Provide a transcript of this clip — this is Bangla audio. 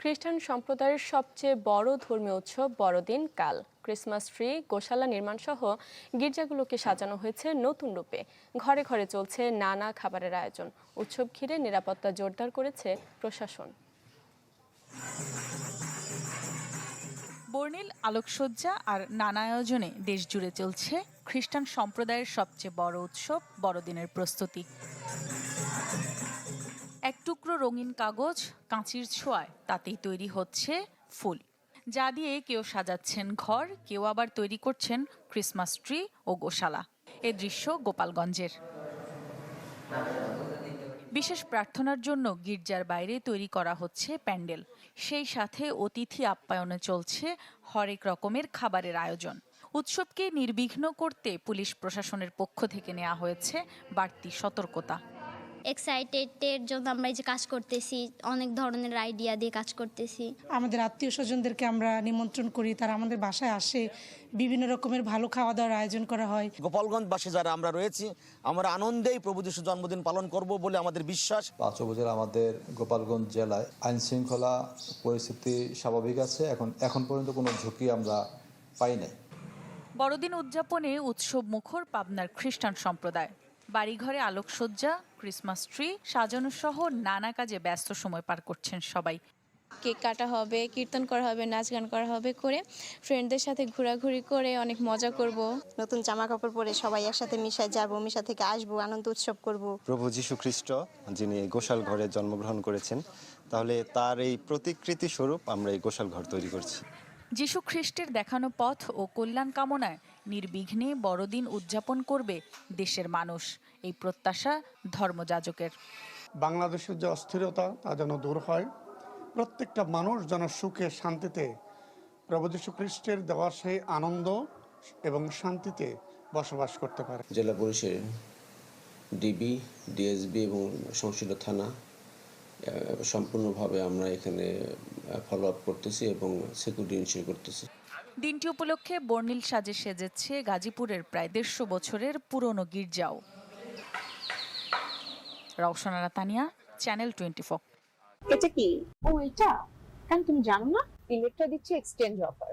খ্রিস্টান সম্প্রদায়ের সবচেয়ে বড় ধর্মীয় উৎসব বড়দিন কাল। ক্রিসমাস ট্রি, গোশালা নির্মাণ সহ গির্জাগুলোকে সাজানো হয়েছে নতুন রূপে। ঘরে ঘরে চলছে নানা খাবারের আয়োজন। উৎসব ঘিরে নিরাপত্তা জোরদার করেছে প্রশাসন। বর্ণিল আলোকসজ্জা আর নানা আয়োজনে দেশ জুড়ে চলছে খ্রিস্টান সম্প্রদায়ের সবচেয়ে বড় উৎসব বড়দিনের প্রস্তুতি। এক টুকরো রঙিন কাগজ, কাঁচির ছোঁয়ায় তাতেই তৈরি হচ্ছে ফুল, যা দিয়ে কেউ সাজাচ্ছেন ঘর, কেউ আবার তৈরি করছেন ক্রিসমাস ট্রি ও গোশালা। এ দৃশ্য গোপালগঞ্জের। বিশেষ প্রার্থনার জন্য গির্জার বাইরে তৈরি করা হচ্ছে প্যান্ডেল। সেই সাথে অতিথি আপ্যায়নে চলছে হরেক রকমের খাবারের আয়োজন। উৎসবকে নির্বিঘ্ন করতে পুলিশ প্রশাসনের পক্ষ থেকে নেওয়া হয়েছে বাড়তি সতর্কতা। এক্সাইটেডের জন্য আমরা এই যে কাজ করতেছি, অনেক ধরনের আইডিয়া দিয়ে কাজ করতেছি। আমাদের আত্মীয় স্বজনদেরকে আমরা নিমন্ত্রণ করি, তারা আমাদের বাসায় আসে, বিভিন্ন রকমের ভালো খাওয়া দাওয়ার আয়োজন করা হয়। গোপালগঞ্জবাসী যারা আমরা রয়েছি, আমরা আনন্দেই প্রভু যিশুর জন্মদিন পালন করব বলে আমাদের বিশ্বাস। 5 উপজেলা আমাদের গোপালগঞ্জ জেলায় আইন শৃঙ্খলা পরিস্থিতি স্বাভাবিক আছে। এখন পর্যন্ত কোনো ঝুঁকি আমরা পাই নাই। বড়দিন উদযাপনে উৎসব মুখর পাবনার খ্রিস্টান সম্প্রদায়। বাড়িঘরে আলোকসজ্জা, ক্রিসমাস ট্রি সাজানো সহ নানা কাজে ব্যস্ত সময় পার করছেন সবাই। কেক কাটা হবে, কীর্তন করা হবে, নাচ গান করা হবে, করে ফ্রেন্ডদের সাথে ঘোরাঘুরি করে অনেক মজা করব। নতুন জামা কাপড় পরে সবাই একসাথে মিশে যাব, মিশা থেকে আসবো, আনন্দ উৎসব করব। প্রভু যীশু খ্রিস্ট যিনি গোশাল ঘরে জন্মগ্রহণ করেছেন, তাহলে তার এই প্রতিকৃতি স্বরূপ আমরা এই গোশাল ঘর তৈরি করছি। যীশু খ্রিস্টের দেখানো পথ ও কল্যাণ কামনায় নির্বিঘ্নে বড়দিন উদযাপন করবে দেশের মানুষ, এই প্রত্যাশা ধর্মযাজকের। বাংলাদেশের যে অস্থিরতা তা যেন দূর হয়, প্রত্যেকটা মানুষ যেন সুখে শান্তিতে প্রভু যীশু খ্রিস্টের দেওয়া সেই আনন্দ এবং শান্তিতে বসবাস করতে পারে। জেলা পরিষদ, ডিবি, ডিএসবি এবং সংশ্লিষ্ট থানা সম্পূর্ণভাবে আমরা এখানে ফলো আপ করতেছি এবং সিকিউরিটি ইনশিওর করতেছি। দিনটি উপলক্ষে বর্ণিল সাজে সেজেছে গাজীপুরের প্রায় 150 বছরের পুরনো গির্জাও। রওশনারা তানিয়া, চ্যানেল 24। এটা কি? ও এটা কেন তুমি জানো না? ইলেকট্রা দিচ্ছে এক্সচেঞ্জ অফার।